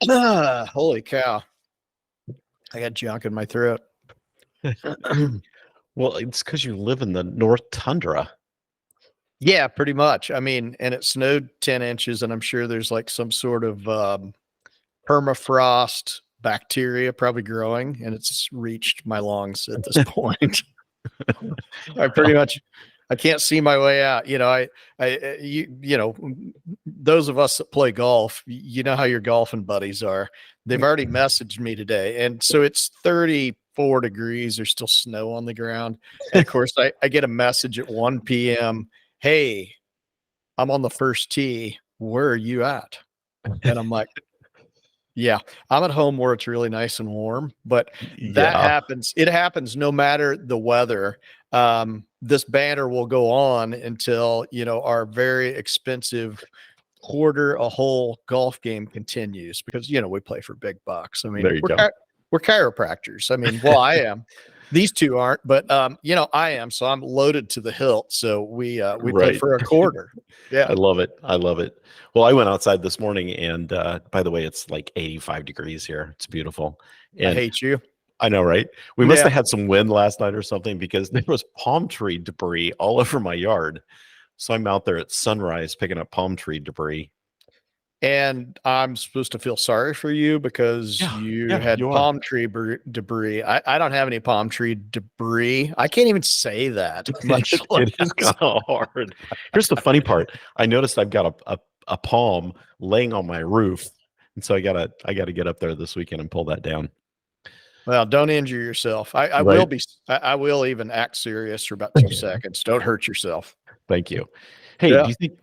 Holy cow. I got junk in my throat. Well, it's because you live in the North Tundra. Yeah, pretty much. I mean, and it snowed 10 inches, and I'm sure there's like some sort of permafrost bacteria probably growing, and it's reached my lungs at this point. I pretty much, I can't see my way out. Those of us that play golf, you know how your golfing buddies are. They've already messaged me today. And so it's 34 degrees. There's still snow on the ground. And of course, I get a message at 1 p.m. Hey, I'm on the first tee. Where are you at? And I'm like, yeah, I'm at home where it's really nice and warm, but that happens. It happens no matter the weather. This banner will go on until, our very expensive quarter a hole golf game continues because, we play for big bucks. I mean, we're chiropractors. I mean, well, I am. These two aren't, but I am. So I'm loaded to the hilt. So we play for a quarter. Yeah. I love it. I love it. Well, I went outside this morning and by the way, it's like 85 degrees here. It's beautiful. And I hate you. I know, right? We must have had some wind last night or something because there was palm tree debris all over my yard. So I'm out there at sunrise picking up palm tree debris. And I'm supposed to feel sorry for you because you had palm tree debris. I don't have any palm tree debris. I can't even say that. It is kind of hard. Here's the funny part. I noticed I've got a palm laying on my roof. And so I gotta get up there this weekend and pull that down. Well, don't injure yourself. I will even act serious for about 2 seconds. Don't hurt yourself. Thank you. Hey,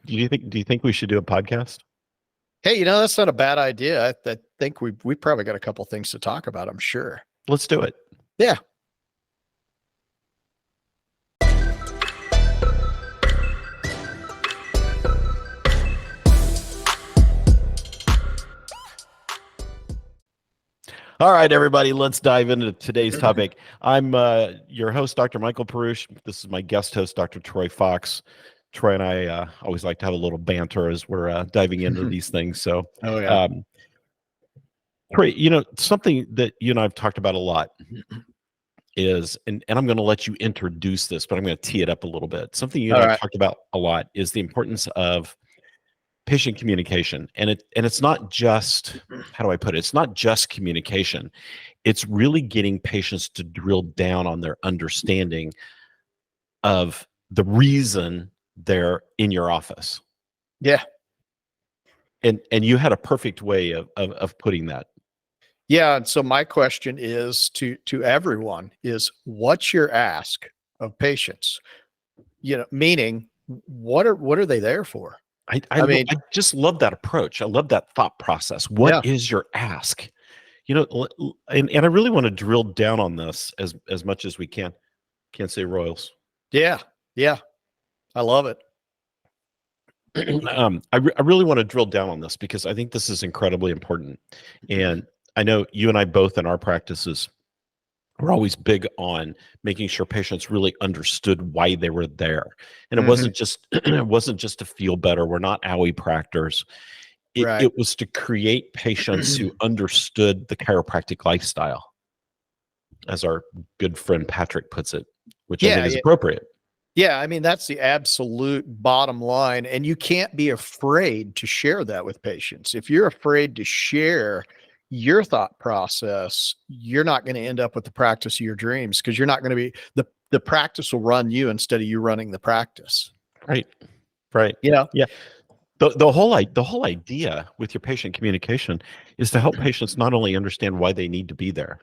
do you think we should do a podcast? Hey, that's not a bad idea. I think we probably got a couple things to talk about, I'm sure. Let's do it. Yeah. All right, everybody, let's dive into today's topic. I'm your host, Dr. Michael Perusich. This is my guest host, Dr. Troy Fox. Troy and I always like to have a little banter as we're diving into these things. So, Troy, something that you and I have talked about a lot is, and I'm going to let you introduce this, but I'm going to tee it up a little bit. Something you and I have talked about a lot is the importance of patient communication. And it's not just, how do I put it? It's not just communication. It's really getting patients to drill down on their understanding of the reason they're in your office. Yeah. And you had a perfect way of putting that. Yeah. And so my question is to everyone is, what's your ask of patients? Meaning what are they there for? I mean, I just love that approach. I love that thought process. What is your ask? And I really want to drill down on this as much as we can. Can't say Royals. Yeah. Yeah. I love it. I really want to drill down on this because I think this is incredibly important. And I know you and I both in our practices, we're always big on making sure patients really understood why they were there. And it wasn't just to feel better. We're not owie practors. It was to create patients who understood the chiropractic lifestyle, as our good friend Patrick puts it, which I think is appropriate. Yeah, I mean, that's the absolute bottom line. And you can't be afraid to share that with patients. If you're afraid to share your thought process, you're not going to end up with the practice of your dreams because you're not going to be, the practice will run you instead of you running the practice. Right. Yeah. The whole idea with your patient communication is to help patients not only understand why they need to be there,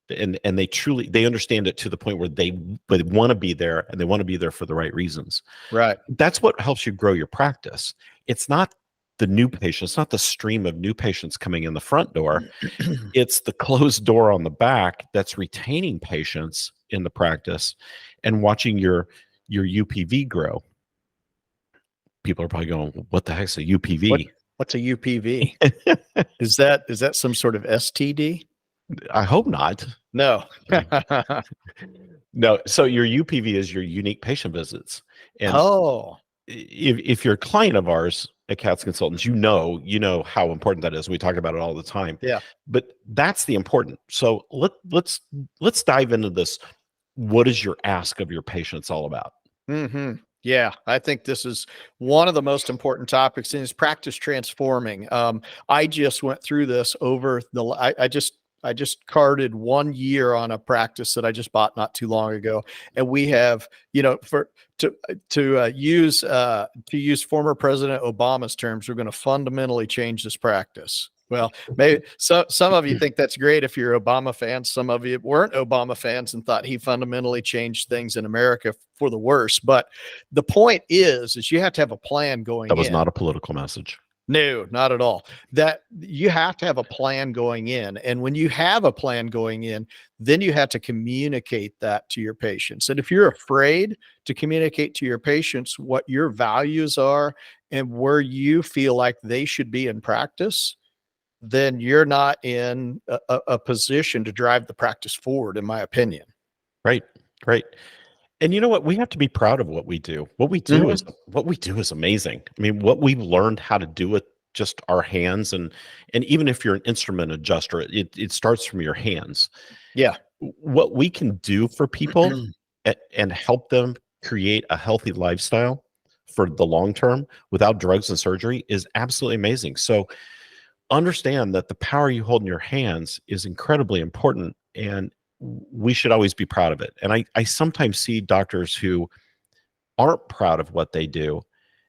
and they understand it to the point where they want to be there and they want to be there for the right reasons. Right. That's what helps you grow your practice. It's not the new patients, not the stream of new patients coming in the front door. It's the closed door on the back that's retaining patients in the practice and watching your UPV grow. People are probably going, what the heck's a UPV? What's a UPV? Is that some sort of STD? I hope not. No. No. So your UPV is your unique patient visits. And if you're a client of ours, at CATS Consultants, you know how important that is. We talk about it all the time. Yeah. But that's the important. So let's dive into this. What is your ask of your patients all about? Yeah, I think this is one of the most important topics in is practice transforming. I just went through this over I just carded 1 year on a practice that I just bought not too long ago, and we have, for to use former President Obama's terms, we're going to fundamentally change this practice. Well, maybe some of you think that's great if you're Obama fans. Some of you weren't Obama fans and thought he fundamentally changed things in America for the worse. But the point is you have to have a plan going in. That was not a political message. No, not at all. That you have to have a plan going in. And when you have a plan going in, then you have to communicate that to your patients. And if you're afraid to communicate to your patients what your values are and where you feel like they should be in practice, then you're not in a position to drive the practice forward, in my opinion. Right. And you know what? We have to be proud of what we do. What we do is amazing. I mean, what we've learned how to do with just our hands, and even if you're an instrument adjuster, it starts from your hands. Yeah. What we can do for people and help them create a healthy lifestyle for the long term without drugs and surgery is absolutely amazing. So understand that the power you hold in your hands is incredibly important, and we should always be proud of it. And I sometimes see doctors who aren't proud of what they do.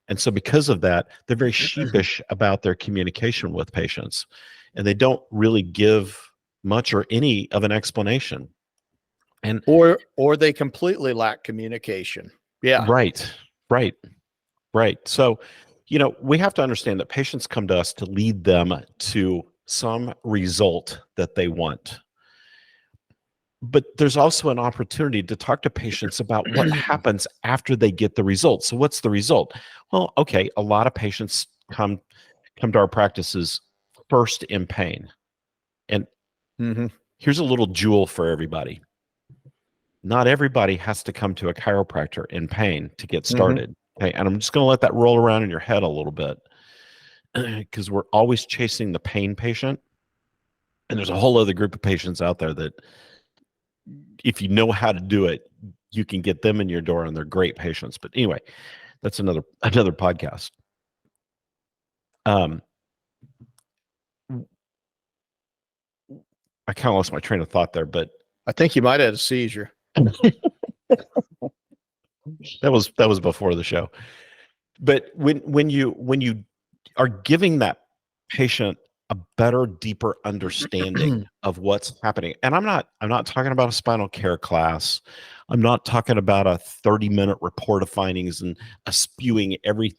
And so because of that, they're very sheepish about their communication with patients, and they don't really give much or any of an explanation. And or they completely lack communication. Yeah. Right. So, we have to understand that patients come to us to lead them to some result that they want. But there's also an opportunity to talk to patients about what happens after they get the result. So what's the result? Well, okay, a lot of patients come to our practices first in pain. And here's a little jewel for everybody. Not everybody has to come to a chiropractor in pain to get started. Okay, and I'm just going to let that roll around in your head a little bit, because we're always chasing the pain patient. And there's a whole other group of patients out there that, if you know how to do it, you can get them in your door, and they're great patients. But anyway, that's another podcast. I kind of lost my train of thought there, but I think you might have had a seizure. That was before the show. But when you are giving that patient a better, deeper understanding of what's happening, and I'm not talking about a spinal care class. I'm not talking about a 30-minute report of findings and spewing every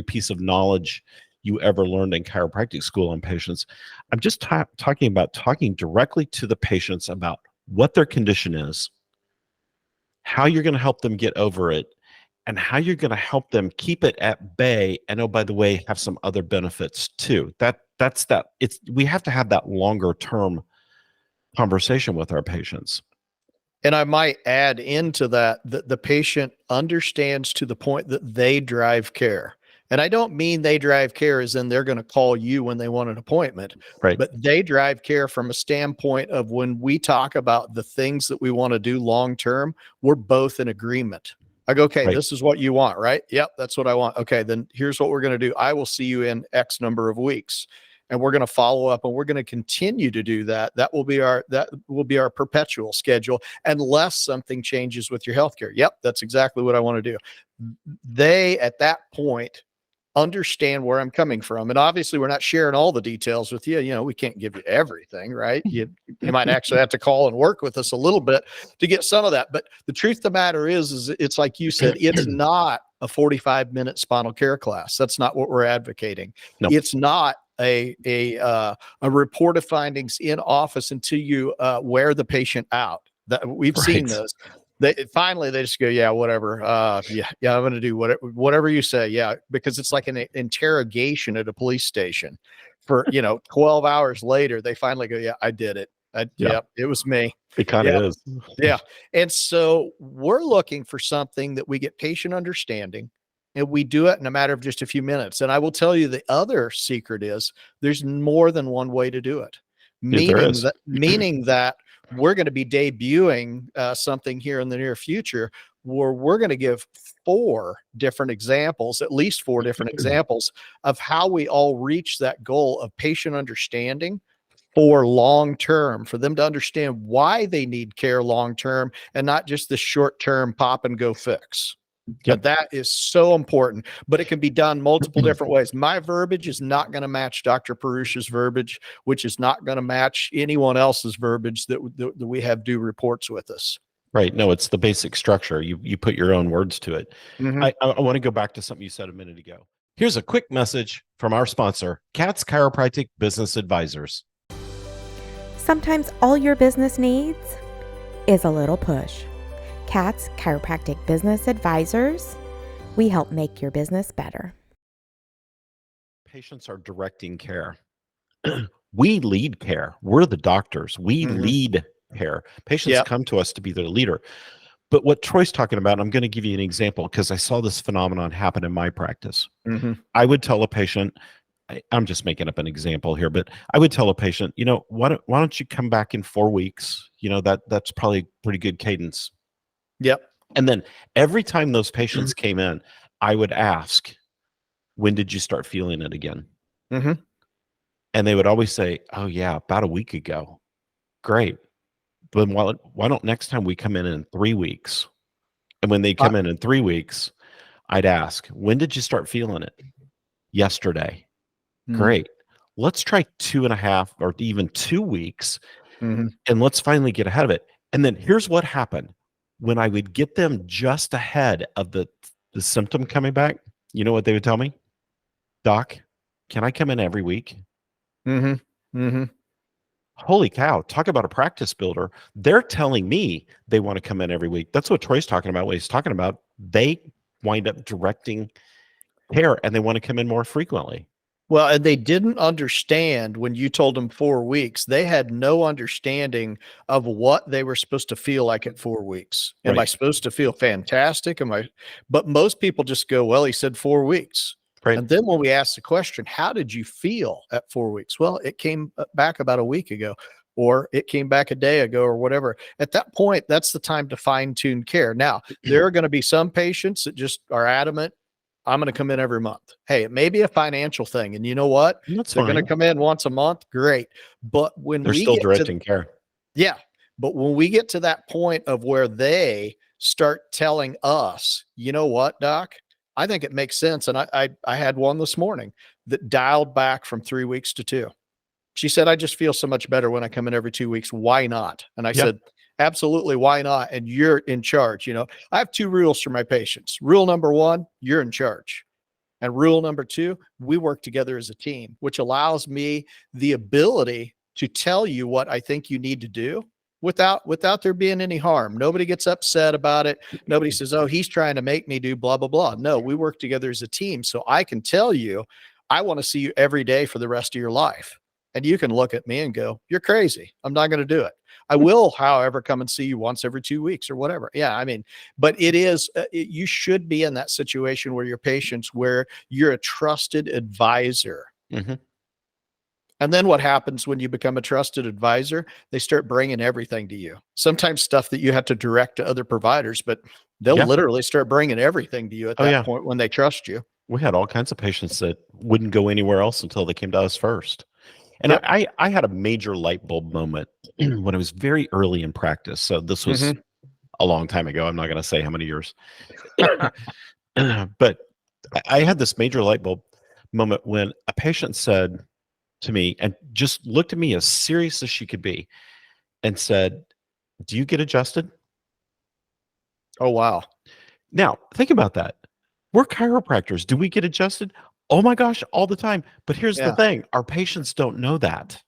piece of knowledge you ever learned in chiropractic school on patients. I'm just talking about talking directly to the patients about what their condition is, how you're going to help them get over it, and how you're going to help them keep it at bay. And oh, by the way, have some other benefits too. We have to have that longer term conversation with our patients. And I might add into that the patient understands to the point that they drive care. And I don't mean they drive care as in they're going to call you when they want an appointment, right? But they drive care from a standpoint of when we talk about the things that we want to do long term, we're both in agreement. I go, okay, This is what you want, right? Yep, that's what I want. Okay, then here's what we're going to do. I will see you in X number of weeks, and we're going to follow up, and we're going to continue to do that. That will be our perpetual schedule, unless something changes with your healthcare. Yep, that's exactly what I want to do. They, at that point, understand where I'm coming from. And obviously we're not sharing all the details with you. We can't give you everything, right? You might actually have to call and work with us a little bit to get some of that. But the truth of the matter is it's like you said, it's not a 45-minute spinal care class. That's not what we're advocating. Nope. It's not a report of findings in office until you wear the patient out. That we've seen those. They just go, yeah, whatever. Yeah, I'm going to do whatever you say. Yeah. Because it's like an interrogation at a police station for, 12 hours later, they finally go, yeah, I did it. Yep, it was me. It kind of is. Yeah. And so we're looking for something that we get patient understanding And we do it in a matter of just a few minutes. And I will tell you the other secret is there's more than one way to do it. Yeah, there Meaning is. that we're going to be debuting something here in the near future where we're going to give 4 different examples, at least 4 different examples of how we all reach that goal of patient understanding for long term, for them to understand why they need care long term and not just the short term pop and go fix. Yep. And that is so important, but it can be done multiple different ways. My verbiage is not going to match Dr. Perusich's verbiage, which is not going to match anyone else's verbiage that we have do reports with us. Right. No, it's the basic structure. You put your own words to it. Mm-hmm. I want to go back to something you said a minute ago. Here's a quick message from our sponsor, Katz Chiropractic Business Advisors. Sometimes all your business needs is a little push. Katz Chiropractic Business Advisors, we help make your business better. Patients are directing care. We lead care. We're the doctors. We lead care. Patients come to us to be their leader. But what Troy's talking about, I'm going to give you an example because I saw this phenomenon happen in my practice. I would tell a patient, I'm just making up an example here, but I would tell a patient, why don't you come back in 4 weeks? That's probably pretty good cadence. Yep. And then every time those patients came in, I would ask, when did you start feeling it again? And they would always say, oh yeah, about a week ago. Great. But why don't next time we come in 3 weeks? And when they come in 3 weeks, I'd ask, when did you start feeling it? Yesterday. Great. Let's try 2.5 or even 2 weeks. And let's finally get ahead of it. And then here's what happened. When I would get them just ahead of the symptom coming back, you know what they would tell me? Doc, can I come in every week? Holy cow, talk about a practice builder. They're telling me they want to come in every week. That's what Troy's talking about. What he's talking about, they wind up directing care and they want to come in more frequently. Well, and they didn't understand when you told them 4 weeks. They had no understanding of what they were supposed to feel like at 4 weeks. Am I supposed to feel fantastic? But most people just go, well, he said 4 weeks. Right. And then when we ask the question, how did you feel at 4 weeks? Well, it came back about a week ago, or it came back a day ago, or whatever. At that point, that's the time to fine tune care. Now, there are going to be some patients that just are adamant, I'm going to come in every month. Hey, it may be a financial thing. And you know what? They're going to come in once a month. Great. But when they're still directing care. Yeah. But when we get to that point of where they start telling us, you know what, doc, I think it makes sense. And I had one this morning that dialed back from 3 weeks to 2. She said, I just feel so much better when I come in every 2 weeks. Why not? And I said, absolutely, why not? And you're in charge. I have 2 rules for my patients. Rule number 1, you're in charge. And rule number 2, we work together as a team, which allows me the ability to tell you what I think you need to do without there being any harm. Nobody gets upset about it. Nobody says, oh, he's trying to make me do blah, blah, blah. No, we work together as a team. So I can tell you, I want to see you every day for the rest of your life. And you can look at me and go, you're crazy. I'm not going to do it. I will, however, come and see you once every 2 weeks or whatever. Yeah, but it is, you should be in that situation where your patients, where you're a trusted advisor. And then what happens when you become a trusted advisor? They start bringing everything to you. Sometimes stuff that you have to direct to other providers, but they'll literally start bringing everything to you at that point when they trust you. We had all kinds of patients that wouldn't go anywhere else until they came to us first. And I had a major light bulb moment when I was very early in practice. So this was a long time ago. I'm not going to say how many years. But I had this major light bulb moment when a patient said to me, and just looked at me as serious as she could be, and said, do you get adjusted? Oh, wow. Now, think about that. We're chiropractors. Do we get adjusted? Oh my gosh, all the time. But here's the thing. Our patients don't know that.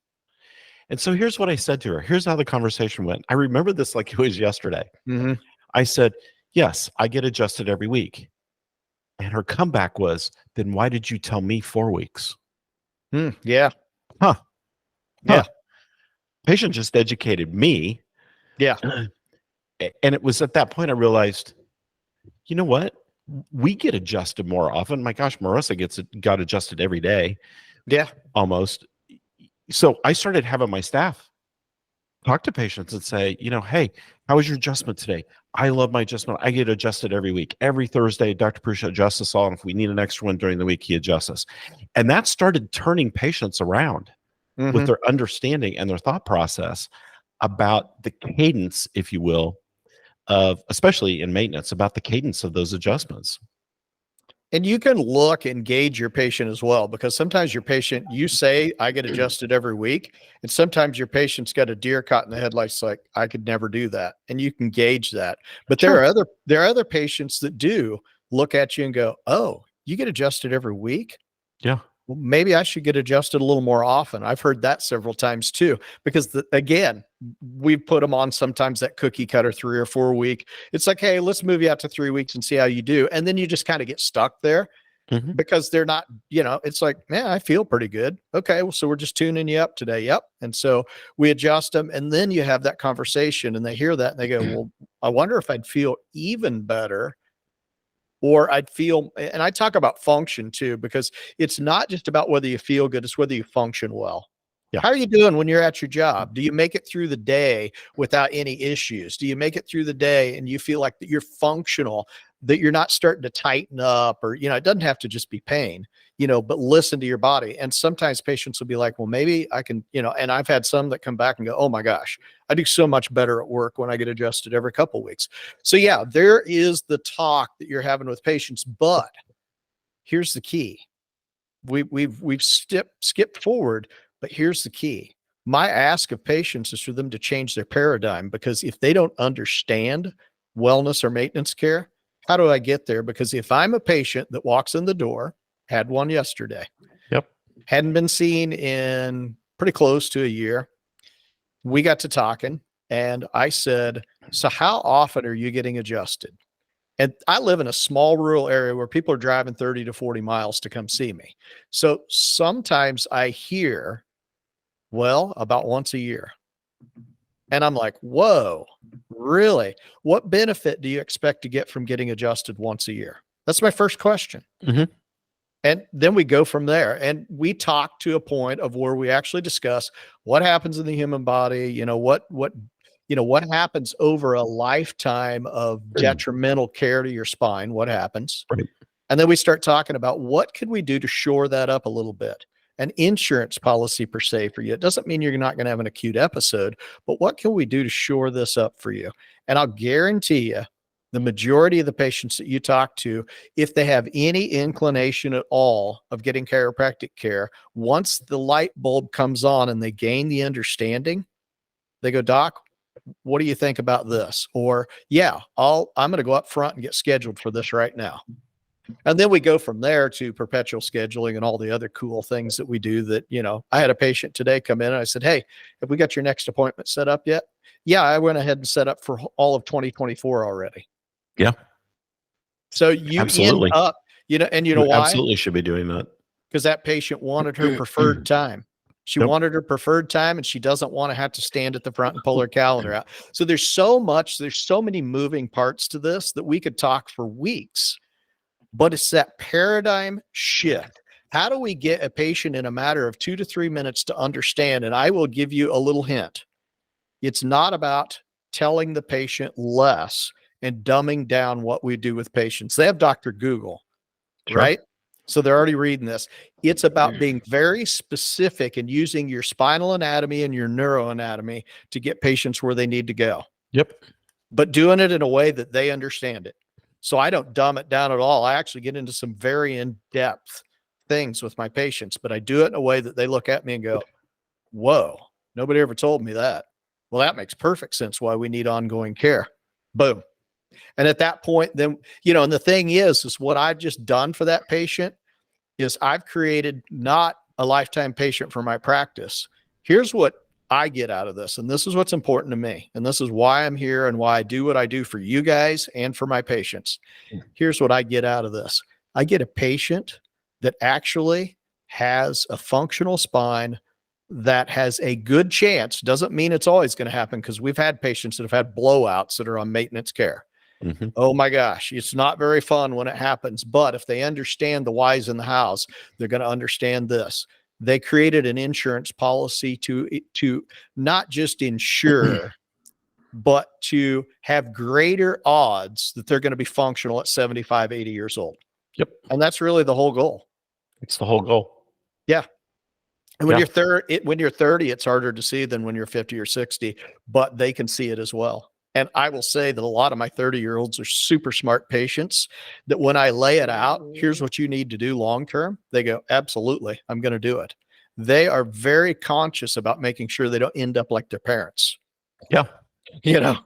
And so here's what I said to her. Here's how the conversation went. I remember this like it was yesterday. I said, yes, I get adjusted every week. And her comeback was, then why did you tell me 4 weeks? Yeah. Huh. Patient just educated me. Yeah. And it was at that point I realized, you know what? we get adjusted more often. My gosh, Marissa got adjusted every day, Yeah. almost. So I started having my staff talk to patients and say, hey, how was your adjustment today? I love my adjustment. I get adjusted every week. Every Thursday, Dr. Perusich adjusts us all. And if we need an extra one during the week, he adjusts us. And that started turning patients around with their understanding and their thought process about the cadence, if you will, of, especially in maintenance, about the cadence of those adjustments. And you can look and gauge your patient as well, because sometimes your patient, you say, I get adjusted every week. And sometimes your patient's got a deer caught in the headlights, like, I could never do that. And you can gauge that. But Sure. there are other patients that do look at you and go, oh, you get adjusted every week? Yeah. Well, maybe I should get adjusted a little more often. I've heard that several times too, because again, we put them on sometimes that cookie cutter 3 or 4 week. It's like, hey, let's move you out to 3 weeks and see how you do. And then you just kind of get stuck there because they're not, it's like, man, I feel pretty good. Okay. Well, so we're just tuning you up today. Yep. And so we adjust them, and then you have that conversation and they hear that and they go, well, I wonder if I'd feel even better, or I'd feel, and I talk about function too, because it's not just about whether you feel good, it's whether you function well. Yeah. How are you doing when you're at your job? Do you make it through the day without any issues? Do you make it through the day and you feel like that you're functional, that you're not starting to tighten up, or, it doesn't have to just be pain, but listen to your body. And sometimes patients will be like, well, maybe I can, and I've had some that come back and go, oh my gosh, I do so much better at work when I get adjusted every couple of weeks. So yeah, there is the talk that you're having with patients, but here's the key. We've skipped forward, but here's the key. My ask of patients is for them to change their paradigm, because if they don't understand wellness or maintenance care, how do I get there? Because if I'm a patient that walks in the door, had one yesterday, hadn't been seen in pretty close to a year, we got to talking and I said, so how often are you getting adjusted? And I live in a small rural area where people are driving 30 to 40 miles to come see me. So sometimes I hear, well, about once a year. And I'm like, whoa, really? What benefit do you expect to get from getting adjusted once a year? That's my first question. And then we go from there, and we talk to a point of where we actually discuss what happens in the human body, what happens over a lifetime of detrimental care to your spine, what happens. Right. And then we start talking about what could we do to shore that up a little bit. An insurance policy per se for you. It doesn't mean you're not going to have an acute episode, but what can we do to shore this up for you? And I'll guarantee you, the majority of the patients that you talk to, if they have any inclination at all of getting chiropractic care, once the light bulb comes on and they gain the understanding, they go, Doc, what do you think about this? Or, yeah, I'm going to go up front and get scheduled for this right now. And then we go from there to perpetual scheduling and all the other cool things that we do that, I had a patient today come in and I said, hey, have we got your next appointment set up yet? Yeah, I went ahead and set up for all of 2024 already. Yeah. So you Absolutely. end up, and you know why? Absolutely should be doing that. Because that patient wanted her preferred time. She wanted her preferred time, and she doesn't want to have to stand at the front and pull her calendar out. So there's so many moving parts to this that we could talk for weeks, but it's that paradigm shift. How do we get a patient in a matter of 2 to 3 minutes to understand? And I will give you a little hint. It's not about telling the patient less and dumbing down what we do with patients. They have Dr. Google, right? So they're already reading this. It's about being very specific and using your spinal anatomy and your neuroanatomy to get patients where they need to go. Yep. But doing it in a way that they understand it. So I don't dumb it down at all. I actually get into some very in-depth things with my patients, but I do it in a way that they look at me and go, whoa, nobody ever told me that. Well, that makes perfect sense why we need ongoing care. Boom. And at that point, then, and the thing is what I've just done for that patient is I've created not a lifetime patient for my practice. Here's what I get out of this. And this is what's important to me. And this is why I'm here and why I do what I do for you guys and for my patients. Here's what I get out of this. I get a patient that actually has a functional spine that has a good chance. Doesn't mean it's always going to happen, because we've had patients that have had blowouts that are on maintenance care. Mhm. Oh my gosh, it's not very fun when it happens. But if they understand the whys in the hows, they're going to understand this. They created an insurance policy to not just insure, but to have greater odds that they're going to be functional at 75, 80 years old. Yep. And that's really the whole goal. It's the whole goal. Yeah. And when Yeah. when you're 30, it's harder to see than when you're 50 or 60, but they can see it as well. And I will say that a lot of my 30-year-olds are super smart patients that when I lay it out, here's what you need to do long term, they go, absolutely, I'm going to do it. They are very conscious about making sure they don't end up like their parents. Yeah. You know,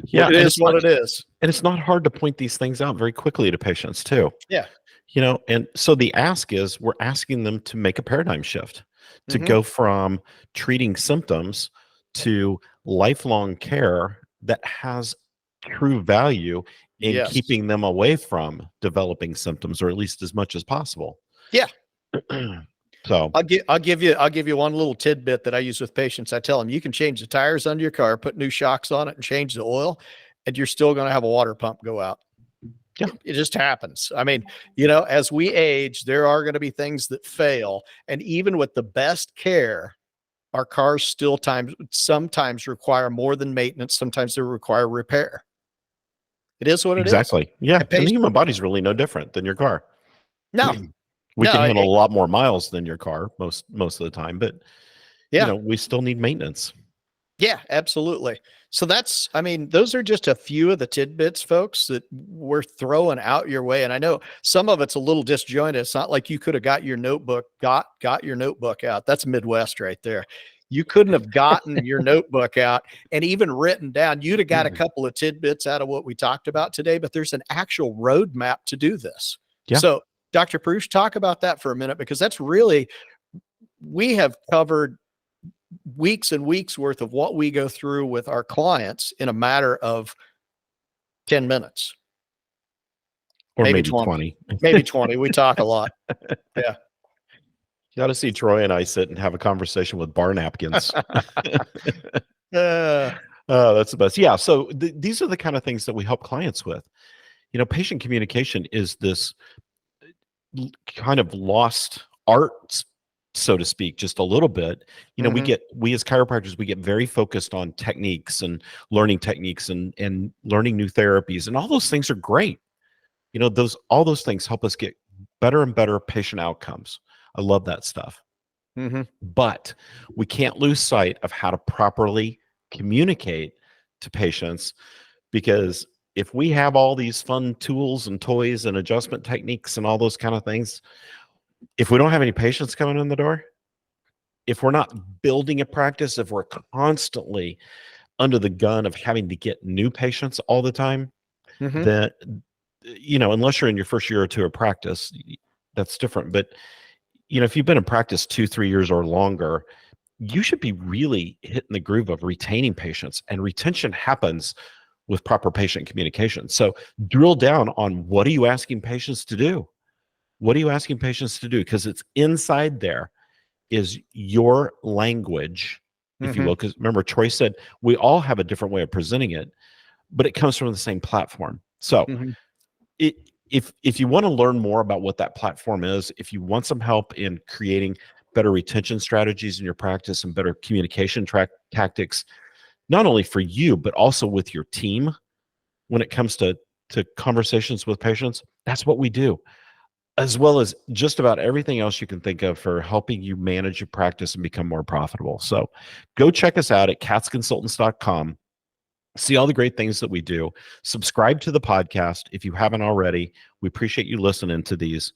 Yeah. it is what it is. And it's not hard to point these things out very quickly to patients too. Yeah. You know, and so the ask is we're asking them to make a paradigm shift, to Mhm. go from treating symptoms to lifelong care that has true value in Yes. keeping them away from developing symptoms, or at least as much as possible. Yeah. So I'll give you one little tidbit that I use with patients. I tell them you can change the tires under your car, put new shocks on it, and change the oil, and you're still going to have a water pump go out. Yeah. It just happens. I mean, you know, as we age, there are going to be things that fail, and even with the best care, our cars still sometimes require more than maintenance. Sometimes they require repair. It is what it is. exactly. Yeah. And And the human body's really no different than your car. No, We no, can handle a lot more miles than your car most of the time, but yeah. you know, we still need maintenance. Yeah, absolutely. So I mean, those are just a few of the tidbits, folks, that we're throwing out your way. And I know some of it's a little disjointed. It's not like you could have got your notebook out. That's Midwest right there. You couldn't have gotten your notebook out and even written down. You'd have got a couple of tidbits out of what we talked about today, but there's an actual roadmap to do this. Yeah. So, Dr. Perusich, talk about that for a minute, because that's really, we have covered weeks and weeks worth of what we go through with our clients in a matter of 10 minutes. Or maybe 20. Maybe 20. We talk a lot. Yeah. You got to see Troy and I sit and have a conversation with bar napkins. That's the best. Yeah. So these are the kind of things that we help clients with. You know, patient communication is this kind of lost art, so to speak, just a little bit. You know, we as chiropractors, we get very focused on techniques and learning techniques and learning new therapies, and all those things are great. You know, all those things help us get better and better patient outcomes. I love that stuff. But we can't lose sight of how to properly communicate to patients, because if we have all these fun tools and toys and adjustment techniques and all those kind of things, if we don't have any patients coming in the door, if we're not building a practice, if we're constantly under the gun of having to get new patients all the time, then, you know, unless you're in your first year or two of practice, that's different. But, you know, if you've been in practice 2-3 years or longer, you should be really hitting the groove of retaining patients, and retention happens with proper patient communication. So drill down on, what are you asking patients to do? What are you asking patients to do? Because it's inside there is your language, if you will. Because remember, Troy said we all have a different way of presenting it, but it comes from the same platform. So if you want to learn more about what that platform is, if you want some help in creating better retention strategies in your practice and better communication tactics, not only for you, but also with your team when it comes to conversations with patients, that's what we do, as well as just about everything else you can think of for helping you manage your practice and become more profitable. So go check us out at katzconsultants.com. See all the great things that we do. Subscribe to the podcast if you haven't already. We appreciate you listening to these.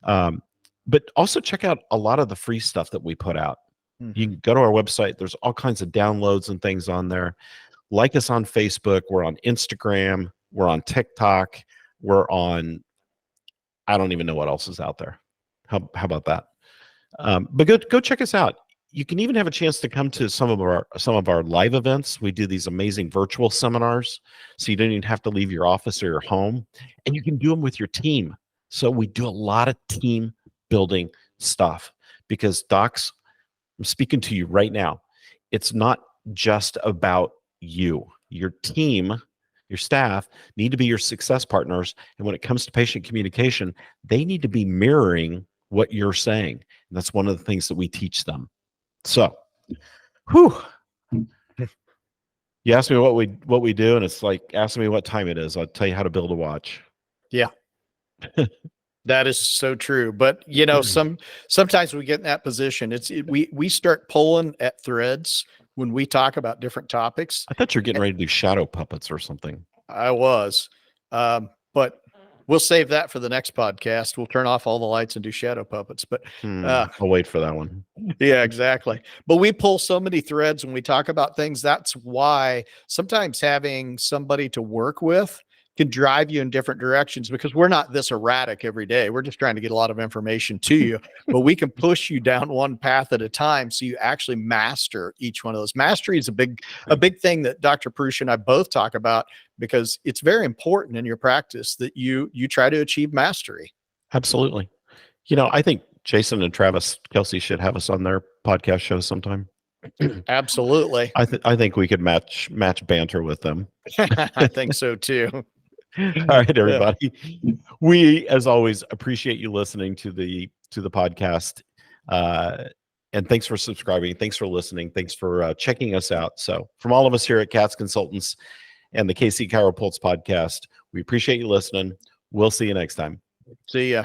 But also check out a lot of the free stuff that we put out. You can go to our website. There's all kinds of downloads and things on there. Like us on Facebook. We're on Instagram. We're on TikTok. We're on, I don't even know what else is out there. How about that? But go check us out. You can even have a chance to come to some of our live events. We do these amazing virtual seminars, so you don't even have to leave your office or your home, and you can do them with your team. So we do a lot of team building stuff, because docs, I'm speaking to you right now. It's not just about you. Your team your staff need to be your success partners. And when it comes to patient communication, they need to be mirroring what you're saying. And that's one of the things that we teach them. So, whew. You ask me what we do, and it's like asking me what time it is. I'll tell you how to build a watch. Yeah. That is so true. But you know, sometimes we get in that position. We start pulling at threads when we talk about different topics. I thought you're getting ready to do shadow puppets or something. I was. But we'll save that for the next podcast. We'll turn off all the lights and do shadow puppets. But I'll wait for that one. yeah, exactly. But we pull so many threads when we talk about things. That's why sometimes having somebody to work with can drive you in different directions, because we're not this erratic every day. We're just trying to get a lot of information to you, but we can push you down one path at a time so you actually master each one of those. Mastery is a big thing that Dr. Perusich and I both talk about, because it's very important in your practice that you try to achieve mastery. Absolutely. You know, I think Jason and Travis Kelsey should have us on their podcast show sometime. Absolutely. I think we could match banter with them. I think so too. All right, everybody. Yeah. We, as always, appreciate you listening to the podcast. And thanks for subscribing. Thanks for listening. Thanks for checking us out. So from all of us here at CATS Consultants and the KC ChiroPulse podcast, we appreciate you listening. We'll see you next time. See ya.